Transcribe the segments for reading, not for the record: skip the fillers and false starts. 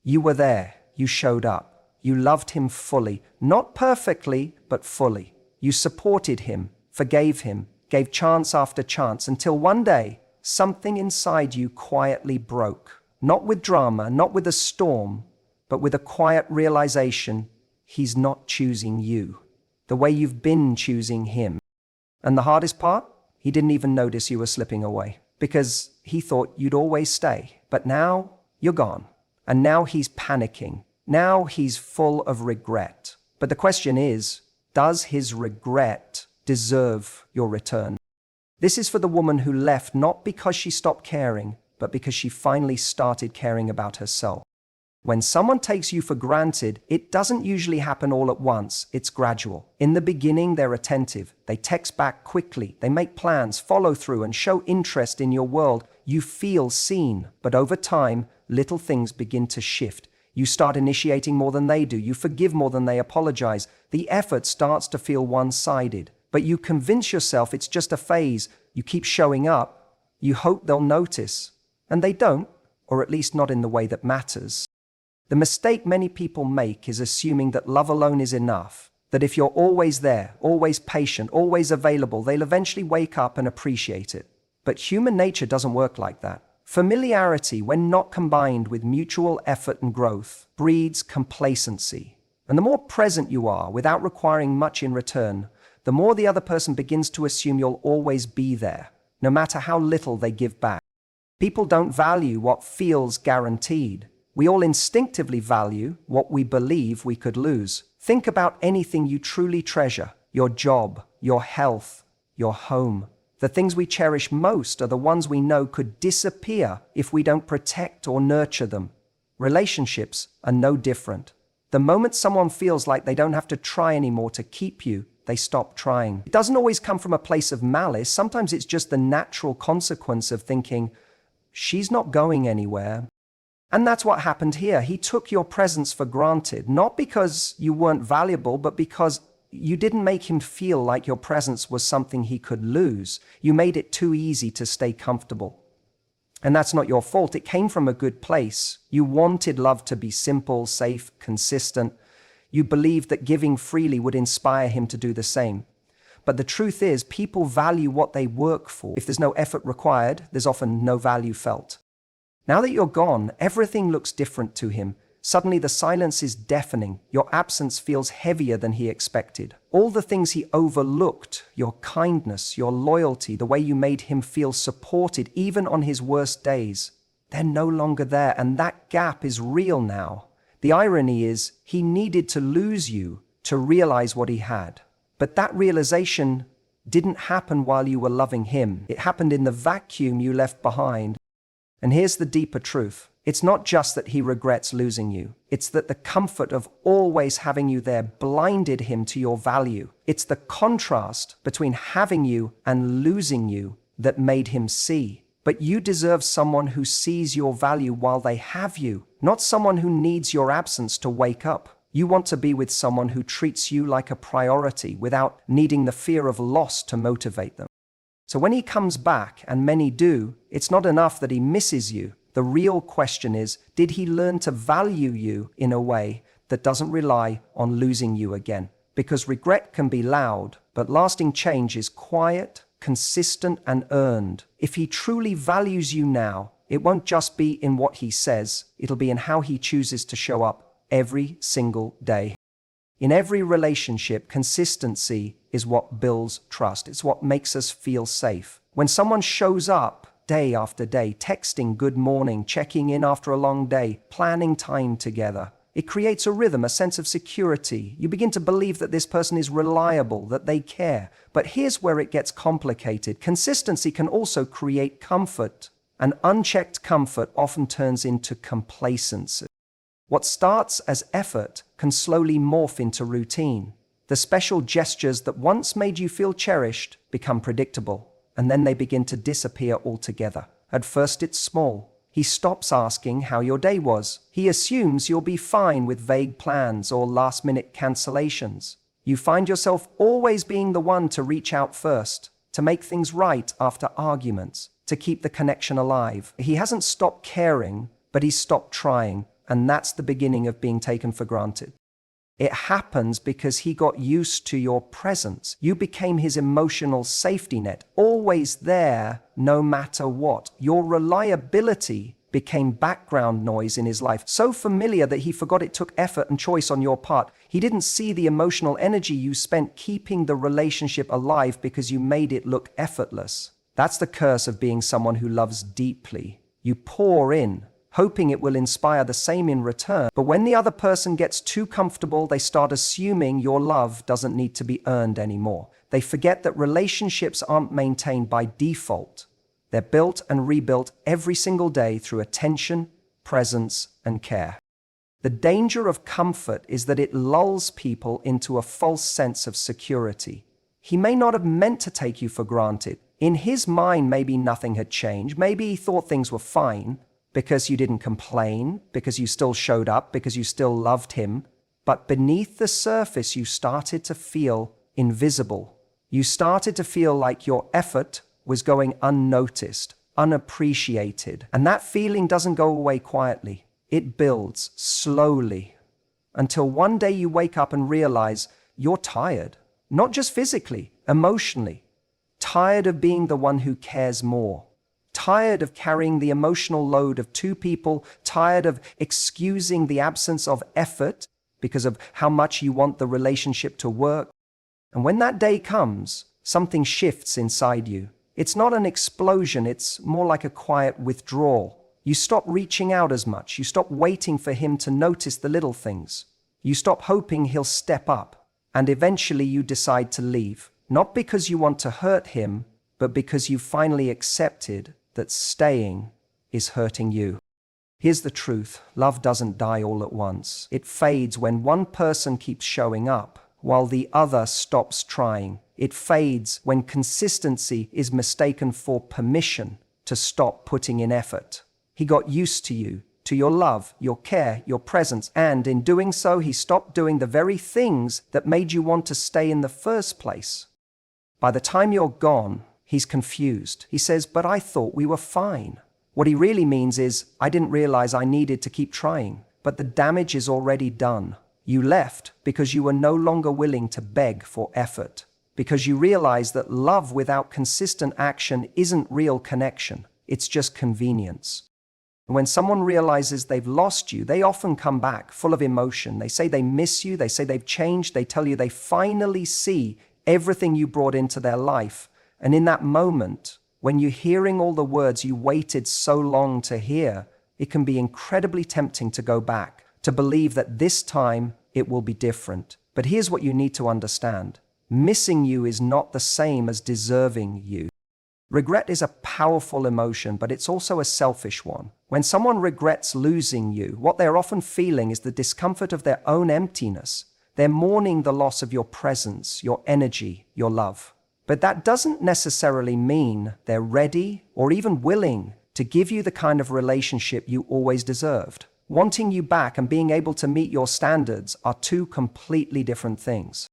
You were there. You showed up. You loved him fully, not perfectly, but fully. You supported him, forgave him, gave chance after chance until one day, something inside you quietly broke. Not with drama, not with a storm, but with a quiet realization he's not choosing you, the way you've been choosing him. And the hardest part? He didn't even notice you were slipping away because he thought you'd always stay. But now you're gone. And now he's panicking. Now he's full of regret. But the question is, does his regret deserve your return? This is for the woman who left not because she stopped caring, but because she finally started caring about herself. When someone takes you for granted, it doesn't usually happen all at once. It's gradual. In the beginning, they're attentive. They text back quickly. They make plans, follow through, and show interest in your world. You feel seen. But over time, little things begin to shift. You start initiating more than they do. You forgive more than they apologize. The effort starts to feel one-sided. But you convince yourself it's just a phase. You keep showing up. You hope they'll notice. And they don't, or at least not in the way that matters. The mistake many people make is assuming that love alone is enough, that if you're always there, always patient, always available, they'll eventually wake up and appreciate it. But human nature doesn't work like that. Familiarity, when not combined with mutual effort and growth, breeds complacency. And the more present you are, without requiring much in return, the more the other person begins to assume you'll always be there, no matter how little they give back. People don't value what feels guaranteed. We all instinctively value what we believe we could lose. Think about anything you truly treasure: your job, your health, your home. The things we cherish most are the ones we know could disappear if we don't protect or nurture them. Relationships are no different. The moment someone feels like they don't have to try anymore to keep you, they stop trying. It doesn't always come from a place of malice. Sometimes it's just the natural consequence of thinking, she's not going anywhere. And that's what happened here. He took your presence for granted, not because you weren't valuable, but because you didn't make him feel like your presence was something he could lose. You made it too easy to stay comfortable. And that's not your fault. It came from a good place. You wanted love to be simple, safe, consistent. You believed that giving freely would inspire him to do the same. But the truth is, people value what they work for. If there's no effort required, there's often no value felt. Now that you're gone, everything looks different to him. Suddenly the silence is deafening. Your absence feels heavier than he expected. All the things he overlooked, your kindness, your loyalty, the way you made him feel supported even on his worst days, they're no longer there, and that gap is real now. The irony is, he needed to lose you to realize what he had. But that realization didn't happen while you were loving him. It happened in the vacuum you left behind. And here's the deeper truth. It's not just that he regrets losing you. It's that the comfort of always having you there blinded him to your value. It's the contrast between having you and losing you that made him see. But you deserve someone who sees your value while they have you, not someone who needs your absence to wake up. You want to be with someone who treats you like a priority without needing the fear of loss to motivate them. So when he comes back, and many do, it's not enough that he misses you. The real question is, did he learn to value you in a way that doesn't rely on losing you again? Because regret can be loud, but lasting change is quiet, consistent, and earned. If he truly values you now, it won't just be in what he says, it'll be in how he chooses to show up every single day. In every relationship, consistency is what builds trust. It's what makes us feel safe. When someone shows up day after day, texting good morning, checking in after a long day, planning time together, it creates a rhythm, a sense of security. You begin to believe that this person is reliable, that they care. But here's where it gets complicated. Consistency can also create comfort, and unchecked comfort often turns into complacency. What starts as effort can slowly morph into routine. The special gestures that once made you feel cherished become predictable, and then they begin to disappear altogether. At first it's small. He stops asking how your day was. He assumes you'll be fine with vague plans or last-minute cancellations. You find yourself always being the one to reach out first, to make things right after arguments, to keep the connection alive. He hasn't stopped caring, but he's stopped trying. and that's the beginning of being taken for granted. It happens because he got used to your presence. You became his emotional safety net, always there, no matter what. Your reliability became background noise in his life, so familiar that he forgot it took effort and choice on your part. He didn't see the emotional energy you spent keeping the relationship alive because you made it look effortless. That's the curse of being someone who loves deeply. You pour in, hoping it will inspire the same in return. But when the other person gets too comfortable, they start assuming your love doesn't need to be earned anymore. They forget that relationships aren't maintained by default. They're built and rebuilt every single day through attention, presence, and care. The danger of comfort is that it lulls people into a false sense of security. He may not have meant to take you for granted. In his mind, maybe nothing had changed. Maybe he thought things were fine because you didn't complain, because you still showed up, because you still loved him. But beneath the surface, you started to feel invisible. You started to feel like your effort was going unnoticed, unappreciated. And that feeling doesn't go away quietly. It builds slowly until one day you wake up and realize you're tired, not just physically, emotionally. Tired of being the one who cares more. Tired of carrying the emotional load of two people, tired of excusing the absence of effort because of how much you want the relationship to work. And when that day comes, something shifts inside you. It's not an explosion, it's more like a quiet withdrawal. You stop reaching out as much. You stop waiting for him to notice the little things. You stop hoping he'll step up. And eventually you decide to leave. Not because you want to hurt him, but because you finally accepted that staying is hurting you. Here's the truth. Love doesn't die all at once. It fades when one person keeps showing up while the other stops trying. It fades when consistency is mistaken for permission to stop putting in effort. He got used to you, to your love, your care, your presence, and in doing so, he stopped doing the very things that made you want to stay in the first place. By the time you're gone, he's confused. He says, "But I thought we were fine." What he really means is, "I didn't realize I needed to keep trying." But the damage is already done. You left because you were no longer willing to beg for effort. Because you realize that love without consistent action isn't real connection. It's just convenience. When someone realizes they've lost you, they often come back full of emotion. They say they miss you. They say they've changed. They tell you they finally see everything you brought into their life. And in that moment, when you're hearing all the words you waited so long to hear, it can be incredibly tempting to go back, to believe that this time it will be different. But here's what you need to understand. Missing you is not the same as deserving you. Regret is a powerful emotion, but it's also a selfish one. When someone regrets losing you, what they're often feeling is the discomfort of their own emptiness. They're mourning the loss of your presence, your energy, your love. But that doesn't necessarily mean they're ready or even willing to give you the kind of relationship you always deserved. Wanting you back and being able to meet your standards are two completely different things.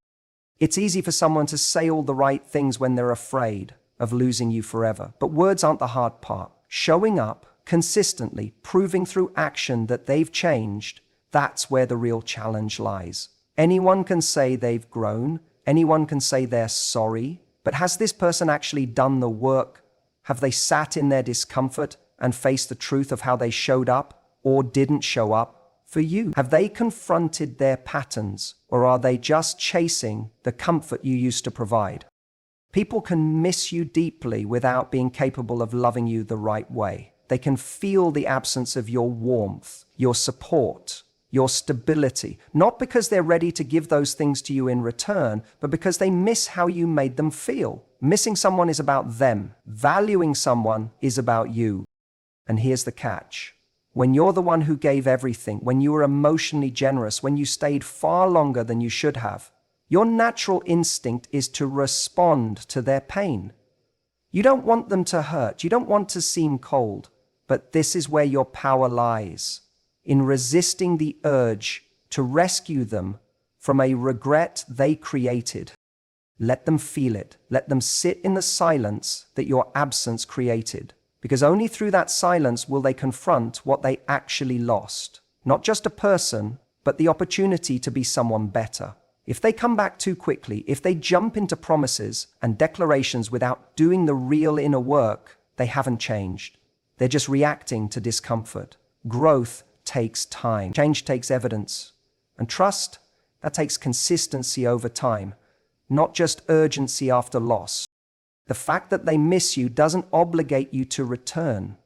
It's easy for someone to say all the right things when they're afraid of losing you forever. But words aren't the hard part. Showing up consistently, proving through action that they've changed, that's where the real challenge lies. Anyone can say they've grown. Anyone can say they're sorry. But has this person actually done the work? Have they sat in their discomfort and faced the truth of how they showed up or didn't show up for you? Have they confronted their patterns, or are they just chasing the comfort you used to provide? People can miss you deeply without being capable of loving you the right way. They can feel the absence of your warmth, your support, your stability, not because they're ready to give those things to you in return, but because they miss how you made them feel. Missing someone is about them. Valuing someone is about you. And here's the catch. When you're the one who gave everything, when you were emotionally generous, when you stayed far longer than you should have, your natural instinct is to respond to their pain. You don't want them to hurt. You don't want to seem cold. But this is where your power lies, in resisting the urge to rescue them from a regret they created. Let them feel it. Let them sit in the silence that your absence created. Because only through that silence will they confront what they actually lost. not just a person, but the opportunity to be someone better. If they come back too quickly, if they jump into promises and declarations without doing the real inner work, they haven't changed. They're just reacting to discomfort. Growth takes time. Change takes evidence. And trust, that takes consistency over time, not just urgency after loss. The fact that they miss you doesn't obligate you to return.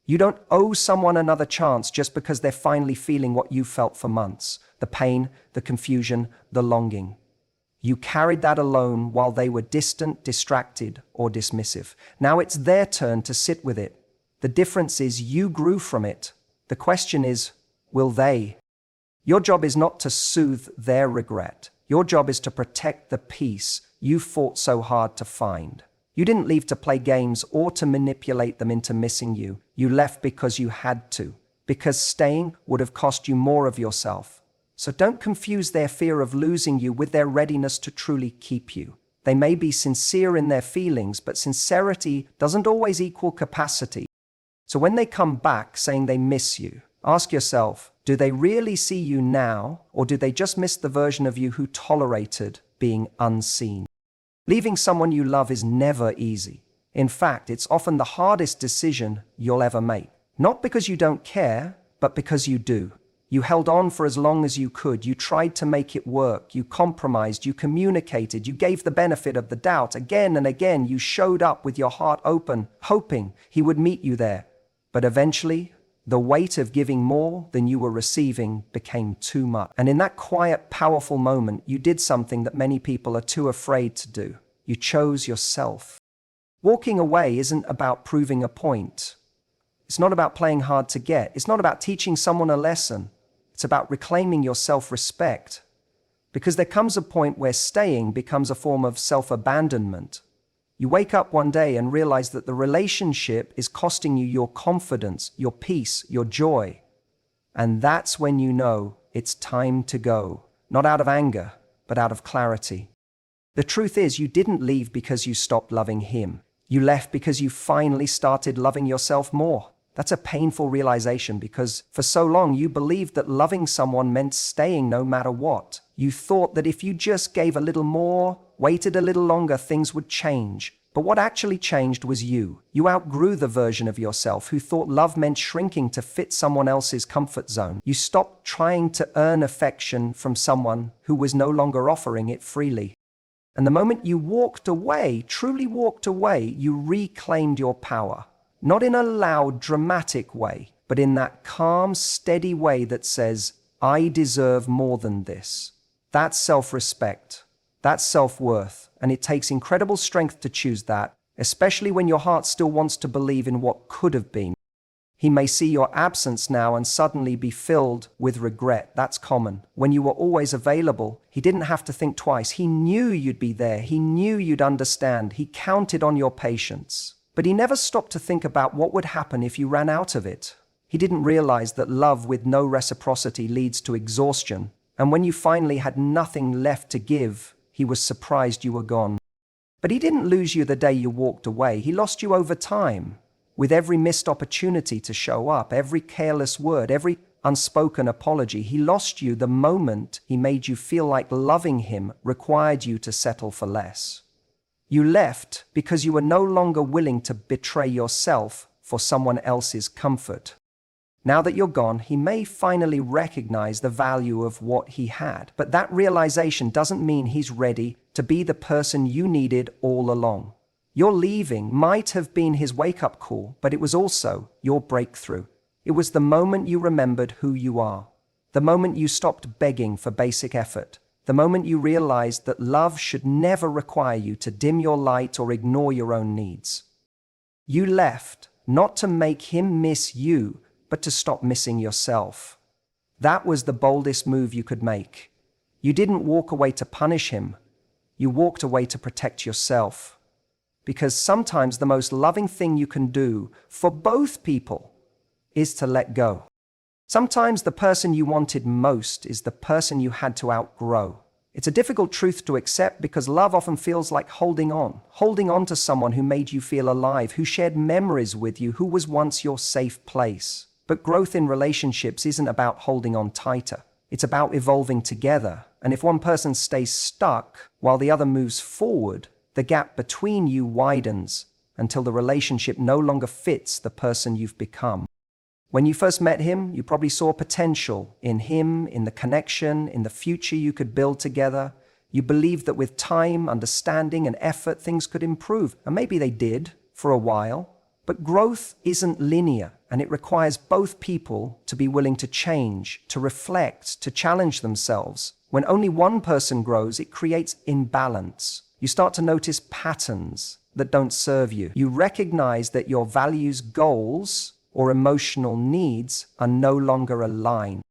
You don't owe someone another chance just because they're finally feeling what you felt for months. The pain, the confusion, the longing. You carried that alone while they were distant, distracted, or dismissive. Now it's their turn to sit with it. The difference is you grew from it. The question is, will they? Your job is not to soothe their regret. Your job is to protect the peace you fought so hard to find. You didn't leave to play games or to manipulate them into missing you. You left because you had to, because staying would have cost you more of yourself. So don't confuse their fear of losing you with their readiness to truly keep you. They may be sincere in their feelings, but sincerity doesn't always equal capacity. So when they come back saying they miss you, ask yourself, do they really see you now, or do they just miss the version of you who tolerated being unseen? Leaving someone you love is never easy. In fact, it's often the hardest decision you'll ever make. Not because you don't care, but because you do. You held on for as long as you could. You tried to make it work. You compromised. You communicated. You gave the benefit of the doubt. Again and again, you showed up with your heart open, hoping he would meet you there. But eventually, the weight of giving more than you were receiving became too much. And in that quiet, powerful moment, you did something that many people are too afraid to do. You chose yourself. Walking away isn't about proving a point. It's not about playing hard to get. It's not about teaching someone a lesson. It's about reclaiming your self-respect. Because there comes a point where staying becomes a form of self-abandonment. You wake up one day and realize that the relationship is costing you your confidence, your peace, your joy. And that's when you know it's time to go. Not out of anger, but out of clarity. The truth is, you didn't leave because you stopped loving him. You left because you finally started loving yourself more. That's a painful realization because for so long you believed that loving someone meant staying no matter what. You thought that if you just gave a little more, waited a little longer, things would change. But what actually changed was you. You outgrew the version of yourself who thought love meant shrinking to fit someone else's comfort zone. You stopped trying to earn affection from someone who was no longer offering it freely. And the moment you walked away, truly walked away, you reclaimed your power. Not in a loud, dramatic way, but in that calm, steady way that says, I deserve more than this. That's self-respect. That's self-worth. And it takes incredible strength to choose that, especially when your heart still wants to believe in what could have been. He may see your absence now and suddenly be filled with regret. That's common. When you were always available, he didn't have to think twice. He knew you'd be there. He knew you'd understand. He counted on your patience. But he never stopped to think about what would happen if you ran out of it. He didn't realize that love with no reciprocity leads to exhaustion. And when you finally had nothing left to give, he was surprised you were gone. But he didn't lose you the day you walked away. He lost you over time. With every missed opportunity to show up, every careless word, every unspoken apology, he lost you the moment he made you feel like loving him required you to settle for less. You left because you were no longer willing to betray yourself for someone else's comfort. Now that you're gone, he may finally recognize the value of what he had. But that realization doesn't mean he's ready to be the person you needed all along. Your leaving might have been his wake-up call, but it was also your breakthrough. It was the moment you remembered who you are. The moment you stopped begging for basic effort. The moment you realized that love should never require you to dim your light or ignore your own needs. You left not to make him miss you, but to stop missing yourself. That was the boldest move you could make. You didn't walk away to punish him. You walked away to protect yourself. Because sometimes the most loving thing you can do for both people is to let go. Sometimes the person you wanted most is the person you had to outgrow. It's a difficult truth to accept because love often feels like holding on to someone who made you feel alive, who shared memories with you, who was once your safe place. But growth in relationships isn't about holding on tighter. It's about evolving together. And if one person stays stuck while the other moves forward, the gap between you widens until the relationship no longer fits the person you've become. When you first met him, you probably saw potential in him, in the connection, in the future you could build together. You believed that with time, understanding, and effort, things could improve. And maybe they did for a while. But growth isn't linear, and it requires both people to be willing to change, to reflect, to challenge themselves. When only one person grows, it creates imbalance. You start to notice patterns that don't serve you. You recognize that your values, goals, or emotional needs are no longer aligned.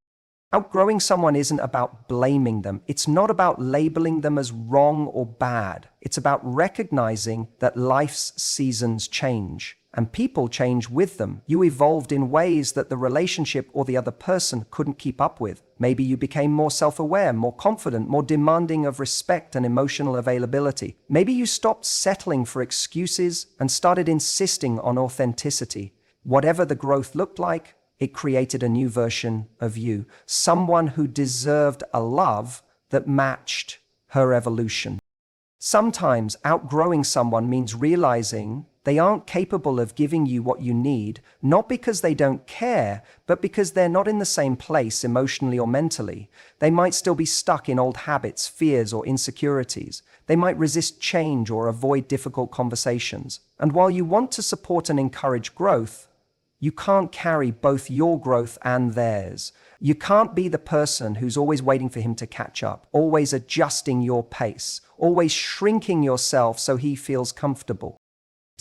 Outgrowing someone isn't about blaming them. It's not about labeling them as wrong or bad. It's about recognizing that life's seasons change and people change with them. You evolved in ways that the relationship or the other person couldn't keep up with. Maybe you became more self-aware, more confident, more demanding of respect and emotional availability. Maybe you stopped settling for excuses and started insisting on authenticity. Whatever the growth looked like, it created a new version of you, someone who deserved a love that matched her evolution. Sometimes outgrowing someone means realizing they aren't capable of giving you what you need, not because they don't care, but because they're not in the same place emotionally or mentally. They might still be stuck in old habits, fears, or insecurities. They might resist change or avoid difficult conversations. And while you want to support and encourage growth, you can't carry both your growth and theirs. You can't be the person who's always waiting for him to catch up, always adjusting your pace, always shrinking yourself so he feels comfortable.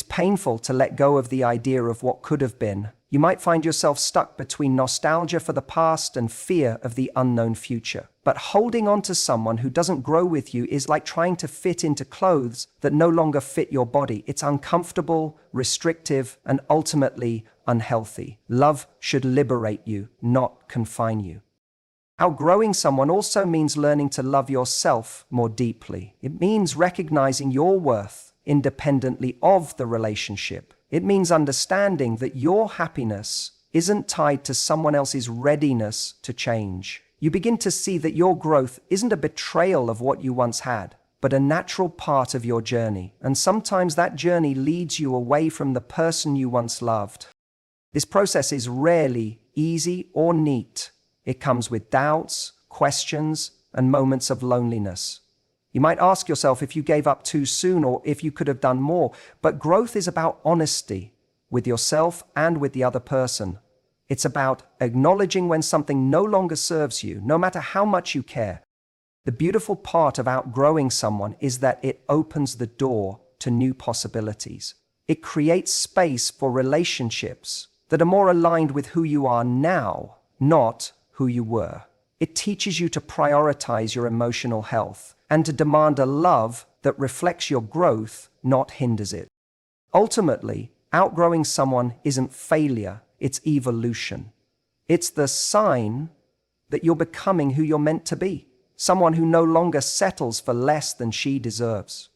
It's painful to let go of the idea of what could have been. You might find yourself stuck between nostalgia for the past and fear of the unknown future. But holding on to someone who doesn't grow with you is like trying to fit into clothes that no longer fit your body. It's uncomfortable, restrictive, and ultimately unhealthy. Love should liberate you, not confine you. Outgrowing someone also means learning to love yourself more deeply. It means recognizing your worth independently of the relationship. It means understanding that your happiness isn't tied to someone else's readiness to change. You begin to see that your growth isn't a betrayal of what you once had, but a natural part of your journey. And sometimes that journey leads you away from the person you once loved. This process is rarely easy or neat. It comes with doubts, questions, and moments of loneliness. You might ask yourself if you gave up too soon or if you could have done more, but growth is about honesty with yourself and with the other person. It's about acknowledging when something no longer serves you, no matter how much you care. The beautiful part of outgrowing someone is that it opens the door to new possibilities. It creates space for relationships that are more aligned with who you are now, not who you were. It teaches you to prioritize your emotional health and to demand a love that reflects your growth, not hinders it. Ultimately, outgrowing someone isn't failure, it's evolution. It's the sign that you're becoming who you're meant to be, someone who no longer settles for less than she deserves.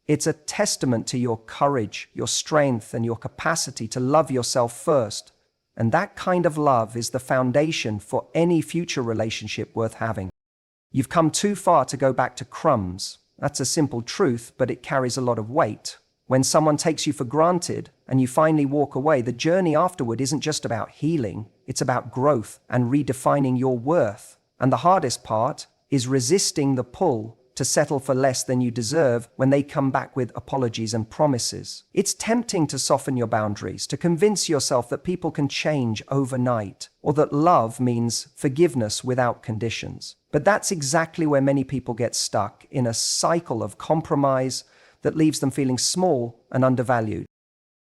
It's a testament to your courage, your strength, and your capacity to love yourself first. And that kind of love is the foundation for any future relationship worth having. You've come too far to go back to crumbs. That's a simple truth, but it carries a lot of weight. When someone takes you for granted and you finally walk away, the journey afterward isn't just about healing, it's about growth and redefining your worth. And the hardest part is resisting the pull to settle for less than you deserve when they come back with apologies and promises. It's tempting to soften your boundaries, to convince yourself that people can change overnight, or that love means forgiveness without conditions. But that's exactly where many people get stuck, in a cycle of compromise that leaves them feeling small and undervalued.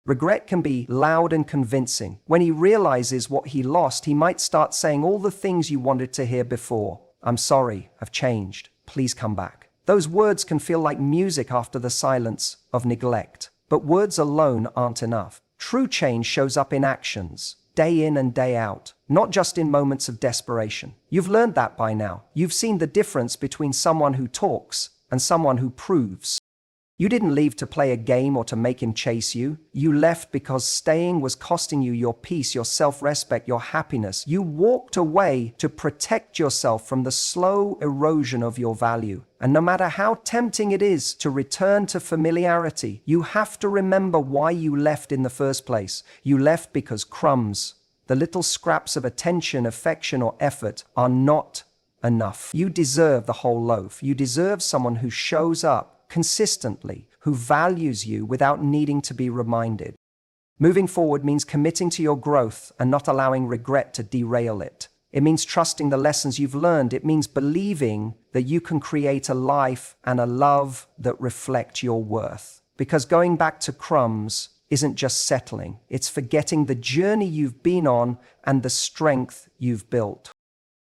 Regret can be loud and convincing. When he realizes what he lost, he might start saying all the things you wanted to hear before. I'm sorry, I've changed. Please come back. Those words can feel like music after the silence of neglect. But words alone aren't enough. True change shows up in actions, day in and day out, not just in moments of desperation. You've learned that by now. You've seen the difference between someone who talks and someone who proves. You didn't leave to play a game or to make him chase you. You left because staying was costing you your peace, your self-respect, your happiness. You walked away to protect yourself from the slow erosion of your value. And no matter how tempting it is to return to familiarity, you have to remember why you left in the first place. You left because crumbs, the little scraps of attention, affection, or effort, are not enough. You deserve the whole loaf. You deserve someone who shows up consistently, who values you without needing to be reminded. Moving forward means committing to your growth and not allowing regret to derail it. It means trusting the lessons you've learned. It means believing that you can create a life and a love that reflect your worth. Because going back to crumbs isn't just settling, it's forgetting the journey you've been on and the strength you've built.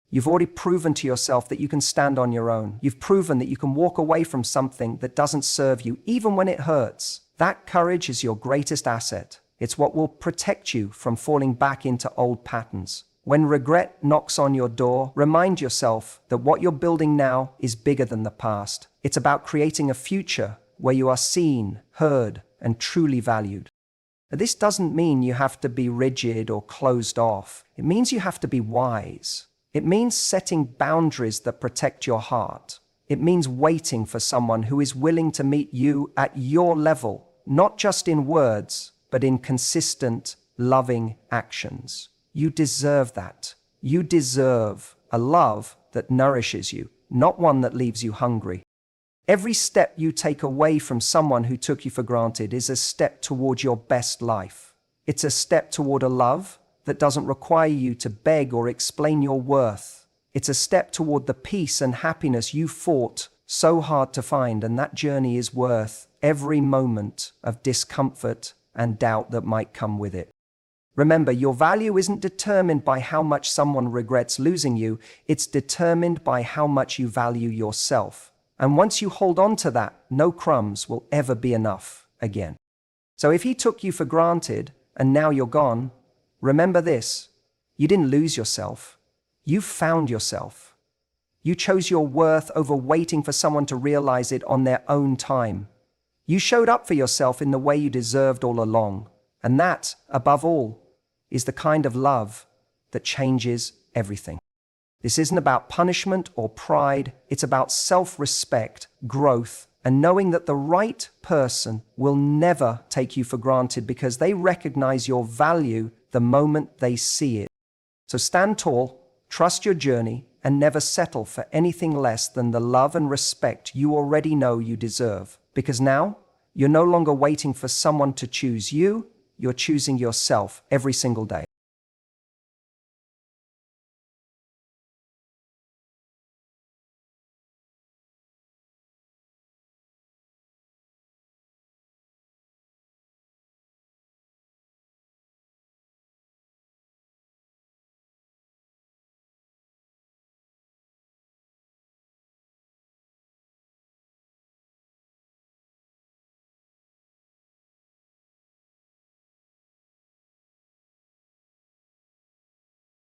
You've already proven to yourself that you can stand on your own. You've proven that you can walk away from something that doesn't serve you, even when it hurts. That courage is your greatest asset. It's what will protect you from falling back into old patterns. When regret knocks on your door, remind yourself that what you're building now is bigger than the past. It's about creating a future where you are seen, heard, and truly valued. This doesn't mean you have to be rigid or closed off. It means you have to be wise. It means setting boundaries that protect your heart. It means waiting for someone who is willing to meet you at your level, not just in words, but in consistent, loving actions. You deserve that. You deserve a love that nourishes you, not one that leaves you hungry. Every step you take away from someone who took you for granted is a step toward your best life. It's a step toward a love that doesn't require you to beg or explain your worth. It's a step toward the peace and happiness you fought so hard to find, and that journey is worth every moment of discomfort and doubt that might come with it. Remember, your value isn't determined by how much someone regrets losing you, it's determined by how much you value yourself. And once you hold on to that, no crumbs will ever be enough again. So if he took you for granted and now you're gone, remember this: you didn't lose yourself. You found yourself. You chose your worth over waiting for someone to realize it on their own time. You showed up for yourself in the way you deserved all along. And that, above all, is the kind of love that changes everything. This isn't about punishment or pride. It's about self-respect, growth, and knowing that the right person will never take you for granted because they recognize your value the moment they see it. So stand tall, trust your journey, and never settle for anything less than the love and respect you already know you deserve. Because now, you're no longer waiting for someone to choose you, you're choosing yourself every single day.